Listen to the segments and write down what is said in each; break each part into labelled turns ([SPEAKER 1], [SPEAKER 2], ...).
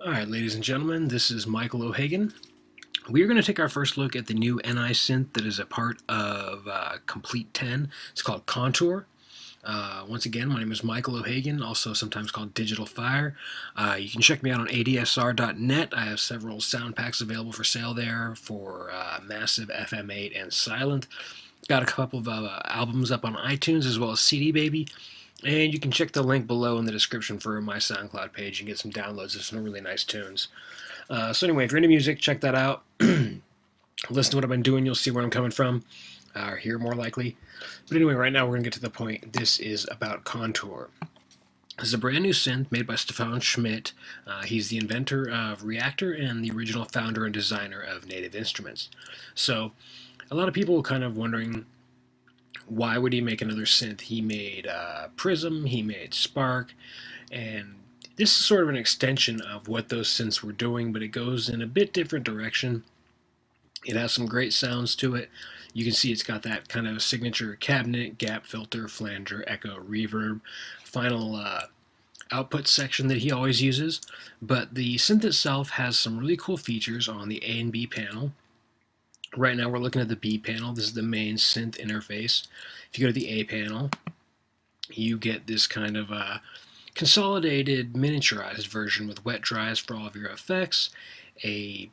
[SPEAKER 1] Alright, ladies and gentlemen, this is Michael O'Hagan. We are going to take our first look at the new NI synth that is a part of Complete 10. It's called Kontour. Once again, my name is Michael O'Hagan, also sometimes called Digital Fire. You can check me out on adsr.net. I have several sound packs available for sale there for Massive, FM8, and Silent. Got a couple of albums up on iTunes as well as CD Baby. And you can check the link below in the description for my SoundCloud page and get some downloads of some really nice tunes. So anyway, if you're into music, check that out. Listen to what I've been doing, you'll see where I'm coming from, or hear more likely. But anyway, right now we're going to get to the point. This is about Kontour. This is a brand new synth made by Stefan Schmidt. He's the inventor of Reaktor and the original founder and designer of Native Instruments. So a lot of people are kind of wondering, why would he make another synth? He made Prism, he made Spark, and this is sort of an extension of what those synths were doing, but it goes in a bit different direction. It has some great sounds to it. You can see it's got that kind of signature cabinet, gap filter, flanger, echo, reverb, final output section that he always uses. But the synth itself has some really cool features on the A and B panel. Right now we're looking at the B panel. This is the main synth interface. If you go to the A panel, you get this kind of consolidated, miniaturized version with wet dries for all of your effects.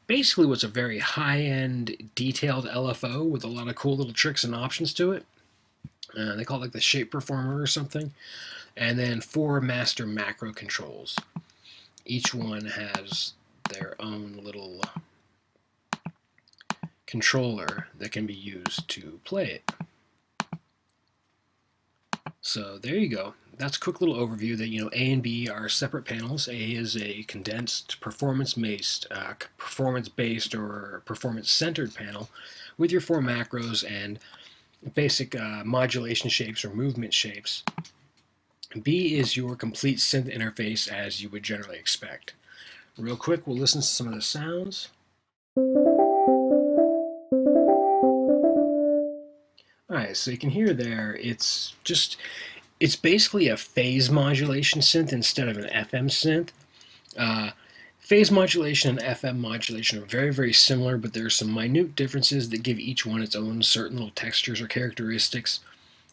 [SPEAKER 1] Basically what's a very high-end, detailed LFO with a lot of cool little tricks and options to it. They call it like the Shape Performer or something. And then 4 master macro controls. Each one has their own little controller that can be used to play it. So there you go. That's a quick little overview that, A and B are separate panels. A is a condensed performance-based or performance-centered panel with your 4 macros and basic modulation shapes or movement shapes. B is your complete synth interface as you would generally expect. Real quick, we'll listen to some of the sounds. Alright, so you can hear there, it's basically a phase modulation synth instead of an FM synth. Phase modulation and FM modulation are very, very similar, but there are some minute differences that give each one its own certain little textures or characteristics.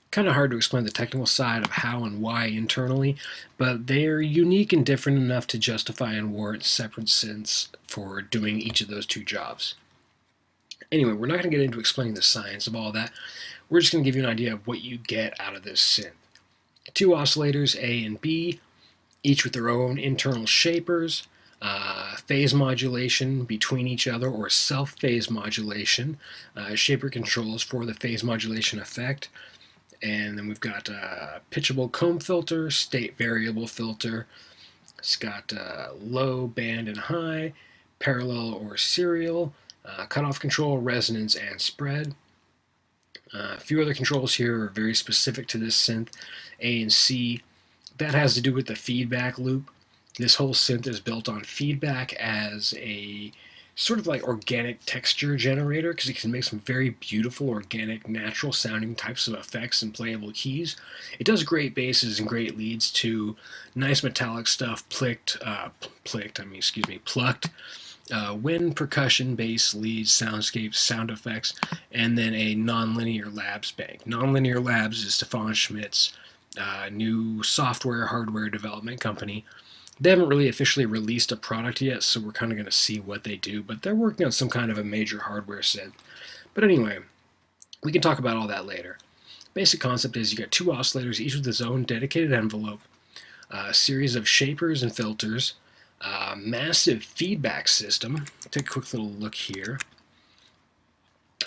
[SPEAKER 1] Kind of hard to explain the technical side of how and why internally, but they are unique and different enough to justify and warrant separate synths for doing each of those 2 jobs. Anyway, we're not going to get into explaining the science of all that. We're just going to give you an idea of what you get out of this synth. 2 oscillators, A and B, each with their own internal shapers, phase modulation between each other or self-phase modulation, shaper controls for the phase modulation effect, and then we've got pitchable comb filter, state variable filter. It's got low, band, and high, parallel or serial, cutoff control, resonance, and spread. A few other controls here are very specific to this synth, A and C. That has to do with the feedback loop. This whole synth is built on feedback as a sort of like organic texture generator because it can make some very beautiful, organic, natural sounding types of effects and playable keys. It does great basses and great leads to nice metallic stuff, plucked, wind, percussion, bass, leads, soundscapes, sound effects, and then a nonlinear labs bank. Nonlinear Labs is Stefan Schmidt's new software, hardware development company. They haven't really officially released a product yet, so we're kind of going to see what they do, but they're working on some kind of a major hardware synth. But anyway, we can talk about all that later. Basic concept is you got 2 oscillators, each with its own dedicated envelope, a series of shapers and filters, massive feedback system. Take a quick little look here.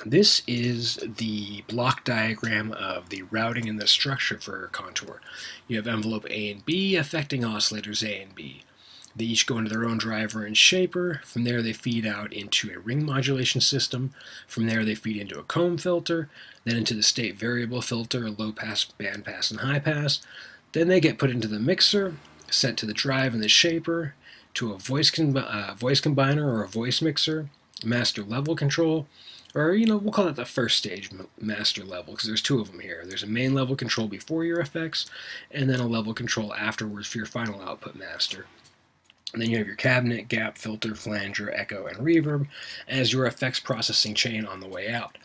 [SPEAKER 1] This is the block diagram of the routing and the structure for Kontour. You have envelope A and B affecting oscillators A and B. They each go into their own driver and shaper. From there they feed out into a ring modulation system. From there they feed into a comb filter, then into the state variable filter, low pass, band pass, and high pass. Then they get put into the mixer, sent to the drive and the shaper, to a voice combiner or a voice mixer, master level control, or we'll call it the first stage master level because there's 2 of them here. There's a main level control before your effects, and then a level control afterwards for your final output master. And then you have your cabinet, gap, filter, flanger, echo, and reverb as your effects processing chain on the way out.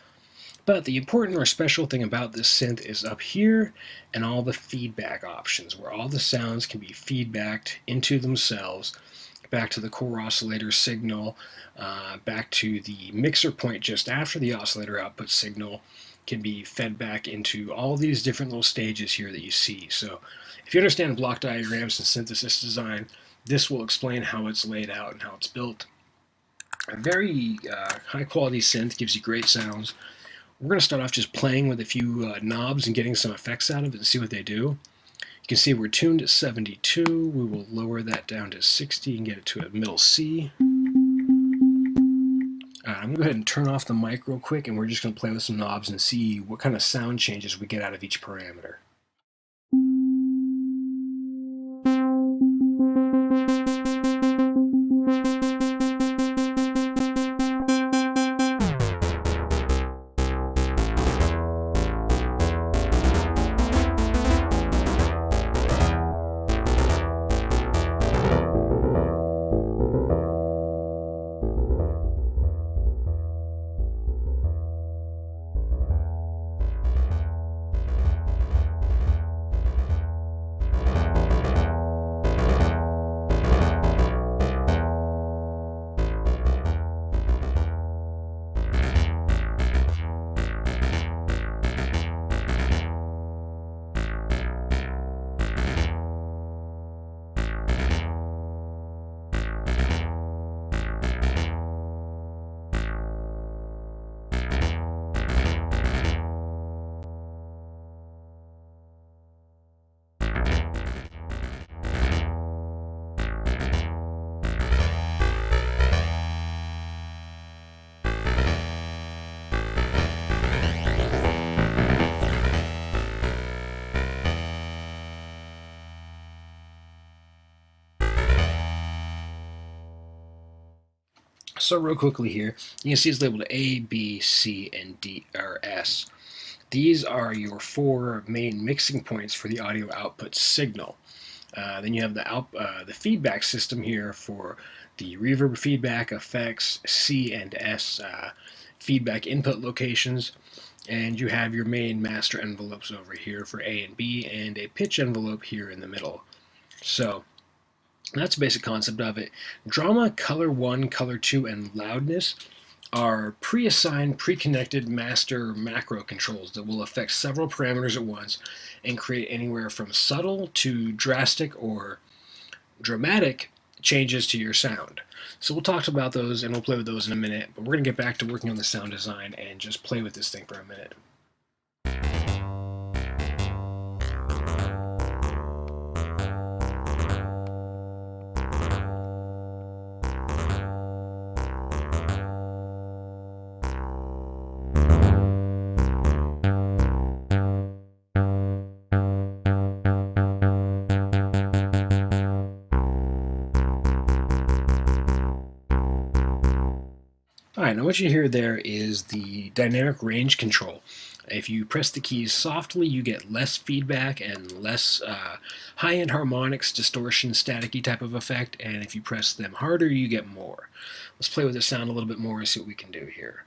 [SPEAKER 1] But the important or special thing about this synth is up here and all the feedback options, where all the sounds can be feedbacked into themselves, back to the core oscillator signal, back to the mixer point just after the oscillator output signal, can be fed back into all these different little stages here that you see. So if you understand block diagrams and synthesis design, this will explain how it's laid out and how it's built. A very high quality synth, gives you great sounds. We're going to start off just playing with a few knobs and getting some effects out of it and see what they do. You can see we're tuned at 72. We will lower that down to 60 and get it to a middle C. I'm going to go ahead and turn off the mic real quick, and we're just going to play with some knobs and see what kind of sound changes we get out of each parameter. So real quickly here, you can see it's labeled A, B, C, and D or S. These are your 4 main mixing points for the audio output signal. Then you have the feedback system here for the reverb feedback, effects, C and S feedback input locations, and you have your main master envelopes over here for A and B, and a pitch envelope here in the middle. So that's the basic concept of it. Drama, color 1, color 2, and loudness are pre-assigned, pre-connected master macro controls that will affect several parameters at once and create anywhere from subtle to drastic or dramatic changes to your sound. So we'll talk about those and we'll play with those in a minute, but we're going to get back to working on the sound design and just play with this thing for a minute. Alright, now what you hear there is the dynamic range control. If you press the keys softly, you get less feedback and less high-end harmonics, distortion, staticky type of effect, and if you press them harder, you get more. Let's play with the sound a little bit more and see what we can do here.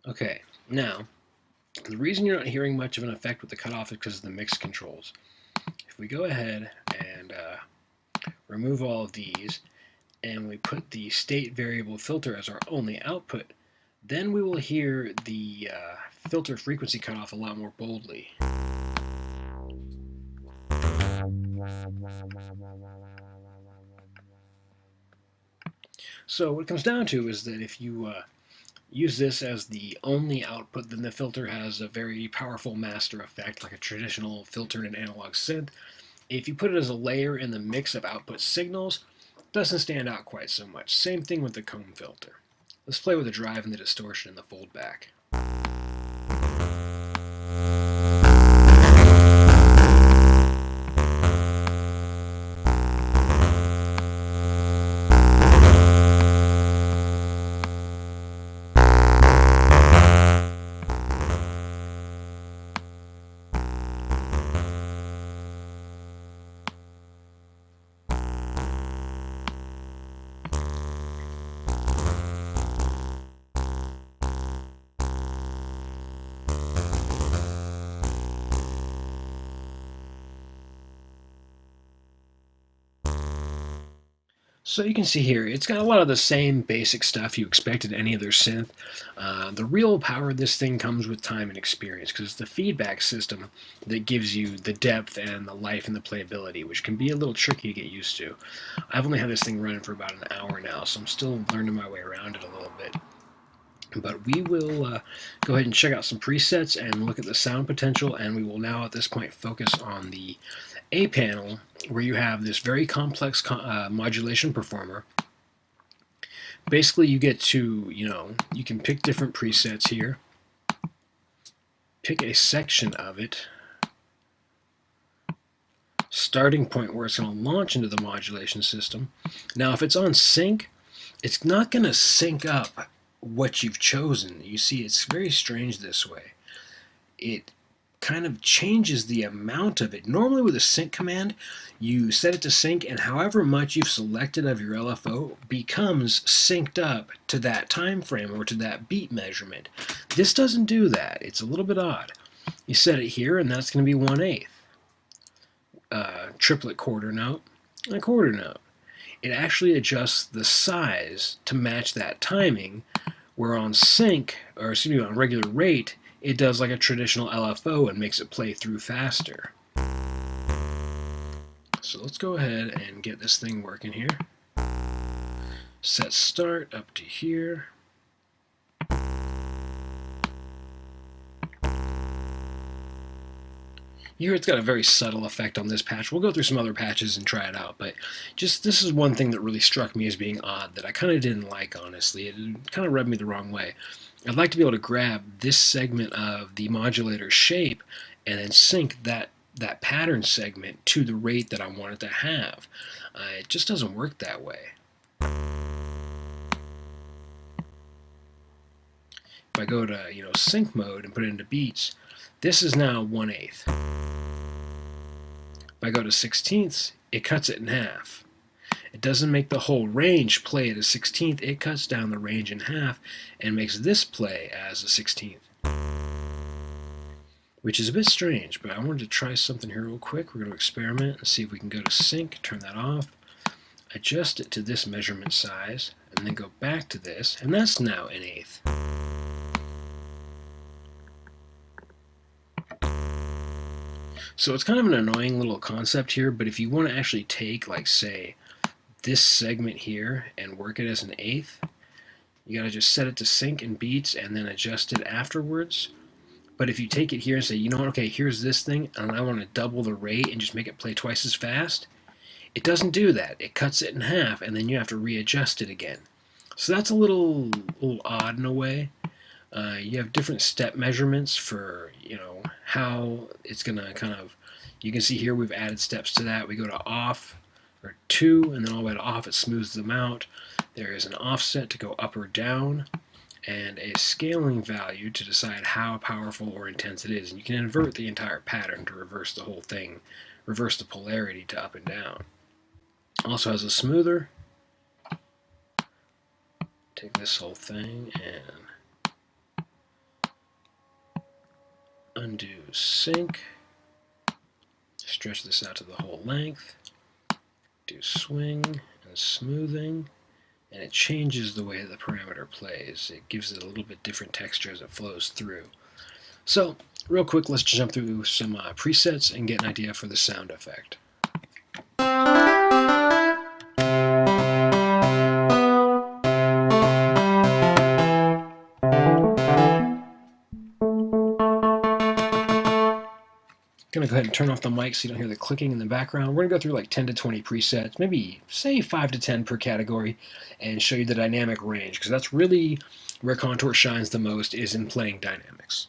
[SPEAKER 1] Okay, now, the reason you're not hearing much of an effect with the cutoff is because of the mix controls. If we go ahead and remove all of these, and we put the state variable filter as our only output, then we will hear the filter frequency cutoff a lot more boldly. So what it comes down to is that if you use this as the only output, then the filter has a very powerful master effect, like a traditional filter in an analog synth. If you put it as a layer in the mix of output signals, it doesn't stand out quite so much. Same thing with the comb filter. Let's play with the drive and the distortion and the foldback. So you can see here, it's got a lot of the same basic stuff you expect in any other synth. The real power of this thing comes with time and experience, because it's the feedback system that gives you the depth and the life and the playability, which can be a little tricky to get used to. I've only had this thing running for about an hour now, so I'm still learning my way around it a little bit. But we will go ahead and check out some presets and look at the sound potential, and we will now at this point focus on the A panel, where you have this very complex modulation performer. Basically you get to, you can pick different presets here, pick a section of it, starting point where it's going to launch into the modulation system. Now if it's on sync, it's not going to sync up what you've chosen. You see, it's very strange this way. It kind of changes the amount of it. Normally with a sync command, you set it to sync, and however much you've selected of your LFO becomes synced up to that time frame or to that beat measurement. This doesn't do that. It's a little bit odd. You set it here, and that's going to be 1/8. Triplet quarter note and a quarter note. It actually adjusts the size to match that timing, where on sync, or excuse me, on regular rate, it does like a traditional LFO and makes it play through faster. So let's go ahead and get this thing working here. Set start up to here. You hear it's got a very subtle effect on this patch. We'll go through some other patches and try it out, but just this is one thing that really struck me as being odd that I kind of didn't like, honestly. It kind of rubbed me the wrong way. I'd like to be able to grab this segment of the modulator shape and then sync that pattern segment to the rate that I want it to have. It just doesn't work that way. If I go to sync mode and put it into beats, this is now 1/8. If I go to 16ths, it cuts it in half. It doesn't make the whole range play at a 16th, it cuts down the range in half and makes this play as a 16th. Which is a bit strange, but I wanted to try something here real quick. We're going to experiment and see if we can go to sync, turn that off, adjust it to this measurement size, and then go back to this, and that's now 1/8. So it's kind of an annoying little concept here, but if you want to actually take, like, say, this segment here and work it as 1/8, you got to just set it to sync in beats and then adjust it afterwards. But if you take it here and say, you know what, okay, here's this thing, and I want to double the rate and just make it play twice as fast, it doesn't do that. It cuts it in half, and then you have to readjust it again. So that's a little odd in a way. You have different step measurements for, how it's going to kind of, you can see here we've added steps to that. We go to off, or 2, and then all the way to off, it smooths them out. There is an offset to go up or down, and a scaling value to decide how powerful or intense it is. And you can invert the entire pattern to reverse the whole thing, reverse the polarity to up and down. Also has a smoother. Take this whole thing and undo sync, stretch this out to the whole length, do swing and smoothing, and it changes the way the parameter plays. It gives it a little bit different texture as it flows through. So real quick, let's jump through some presets and get an idea for the sound effect. Going to go ahead and turn off the mic so you don't hear the clicking in the background. We're going to go through like 10 to 20 presets, maybe say 5 to 10 per category, and show you the dynamic range, because that's really where Kontour shines the most, is in playing dynamics.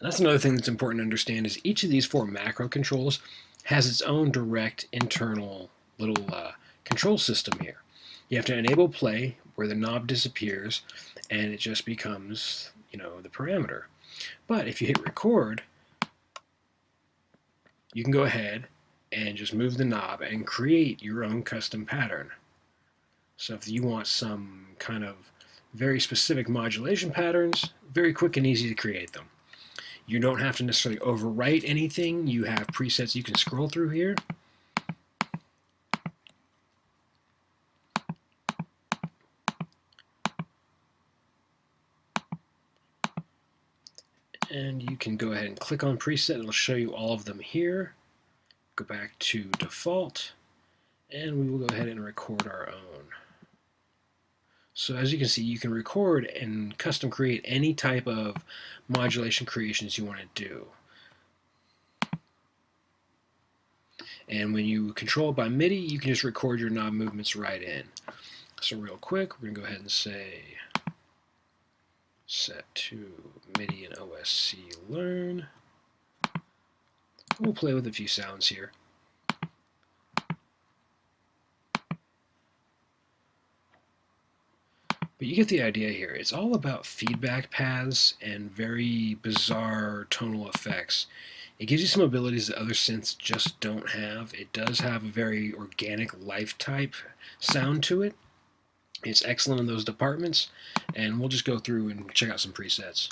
[SPEAKER 1] That's another thing that's important to understand, is each of these 4 macro controls has its own direct internal little control system here. You have to enable play, where the knob disappears and it just becomes, the parameter. But if you hit record, you can go ahead and just move the knob and create your own custom pattern. So if you want some kind of very specific modulation patterns, very quick and easy to create them. You don't have to necessarily overwrite anything. You have presets you can scroll through here. And you can go ahead and click on preset. It'll show you all of them here. Go back to default, and we will go ahead and record our own. So as you can see, you can record and custom create any type of modulation creations you want to do. And when you control it by MIDI, you can just record your knob movements right in. So real quick, we're going to go ahead and say set to MIDI and OSC learn. We'll play with a few sounds here. But you get the idea here. It's all about feedback paths and very bizarre tonal effects. It gives you some abilities that other synths just don't have. It does have a very organic life type sound to it. It's excellent in those departments, and we'll just go through and check out some presets.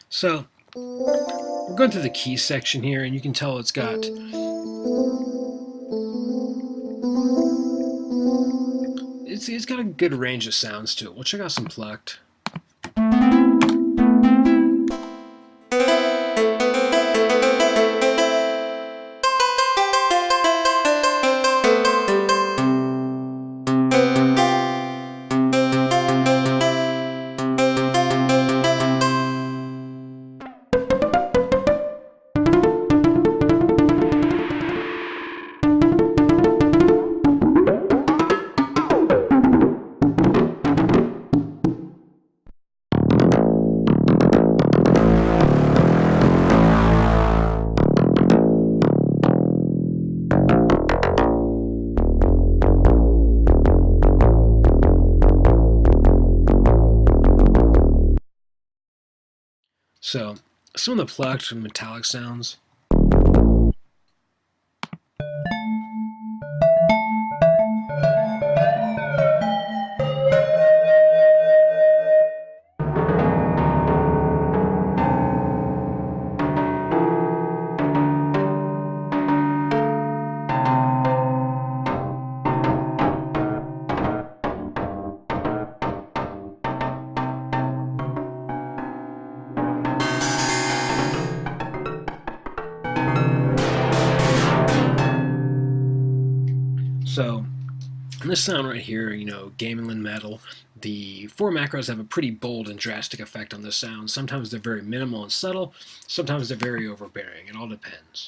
[SPEAKER 1] So we're going through the keys section here, and you can tell it's got it's got a good range of sounds to it. We'll check out some plucked. So some of the plucked and metallic sounds. So in this sound right here, Gamelan metal, the 4 macros have a pretty bold and drastic effect on the sound. Sometimes they're very minimal and subtle, sometimes they're very overbearing. It all depends.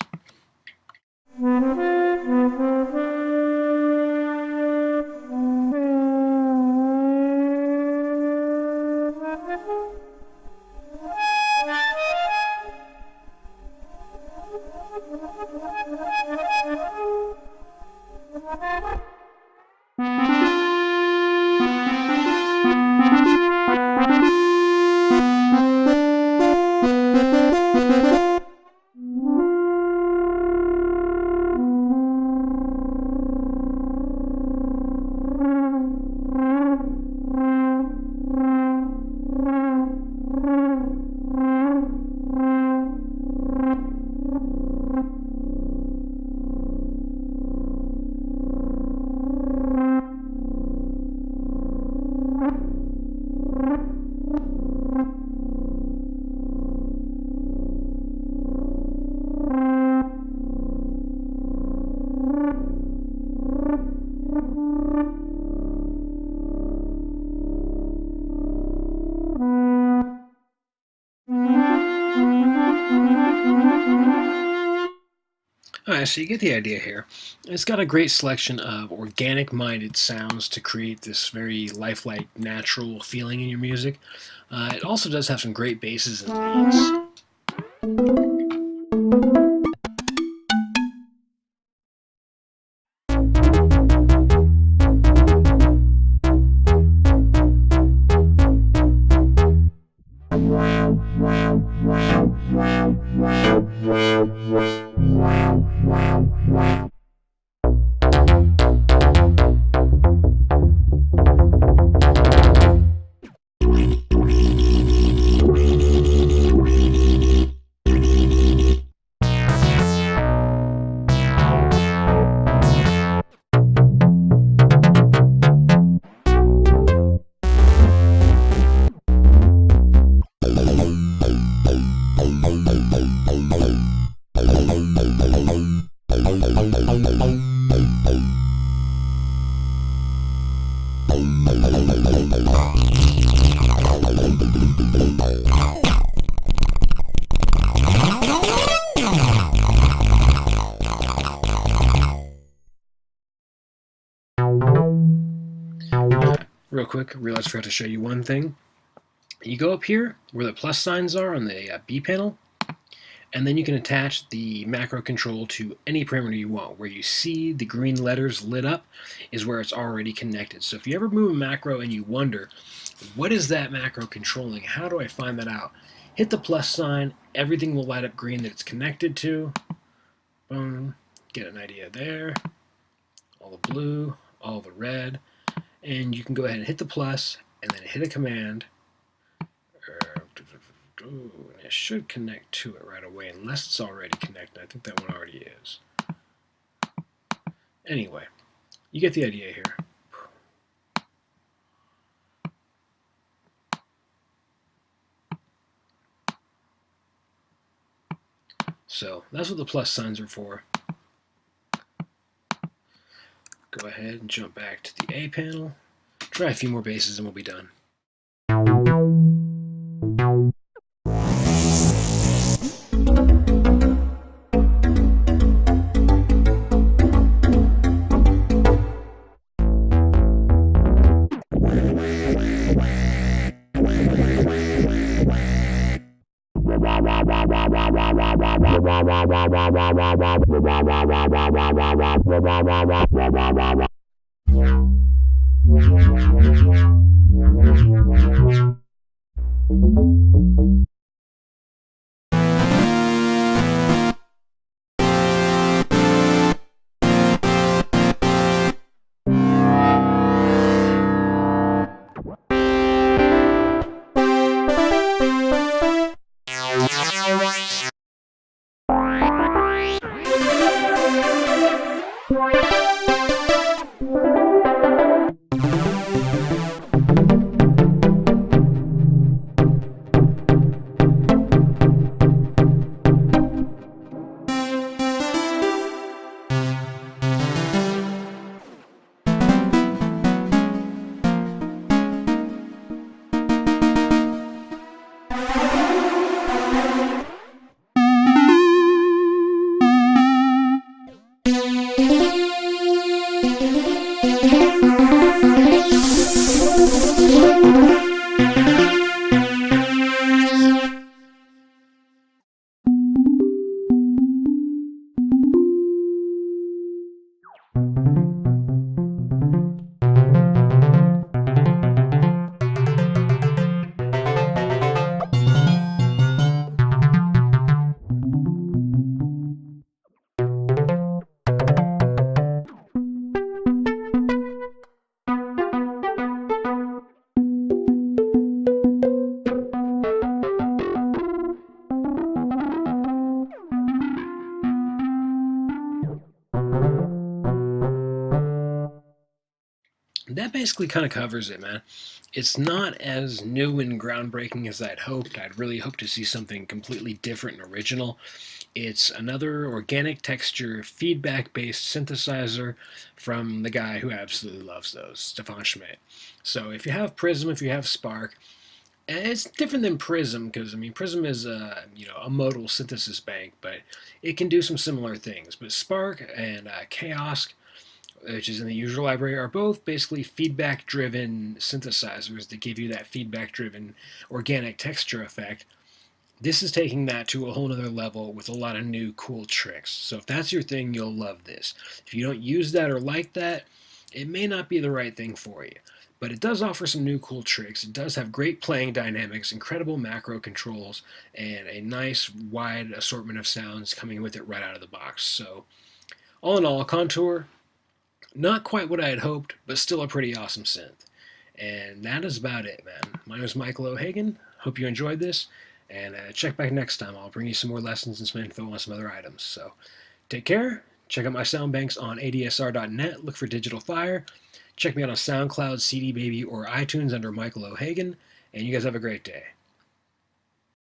[SPEAKER 1] Alright, so you get the idea here. It's got a great selection of organic-minded sounds to create this very lifelike, natural feeling in your music. It also does have some great basses and leads. Real quick, I realized I forgot to show you one thing. You go up here where the plus signs are on the B panel, and then you can attach the macro control to any parameter you want. Where you see the green letters lit up is where it's already connected. So if you ever move a macro and you wonder, what is that macro controlling? How do I find that out? Hit the plus sign, everything will light up green that it's connected to. Boom, get an idea there. All the blue, all the red. And you can go ahead and hit the plus, and then hit a command. And it should connect to it right away, unless it's already connected. I think that one already is. Anyway, you get the idea here. So that's what the plus signs are for. Go ahead and jump back to the A panel. Try a few more basses and we'll be done. That basically kind of covers it, man. It's not as new and groundbreaking as I'd hoped. I'd really hoped to see something completely different and original. It's another organic texture, feedback based synthesizer from the guy who absolutely loves those, Stefan Schmidt. So if you have Prism, if you have Spark, and it's different than Prism because I mean Prism is a modal synthesis bank, but it can do some similar things. But Spark and Chaos, which is in the user library, are both basically feedback-driven synthesizers that give you that feedback-driven organic texture effect. This is taking that to a whole nother level with a lot of new cool tricks. So if that's your thing, you'll love this. If you don't use that or like that, it may not be the right thing for you. But it does offer some new cool tricks. It does have great playing dynamics, incredible macro controls, and a nice wide assortment of sounds coming with it right out of the box. So all in all, Kontour, not quite what I had hoped, but still a pretty awesome synth. And that is about it, man. My name is Michael O'Hagan. Hope you enjoyed this. And check back next time. I'll bring you some more lessons and some info on some other items. So take care. Check out my sound banks on adsr.net. Look for Digital Fire. Check me out on SoundCloud, CD Baby, or iTunes under Michael O'Hagan. And you guys have a great day.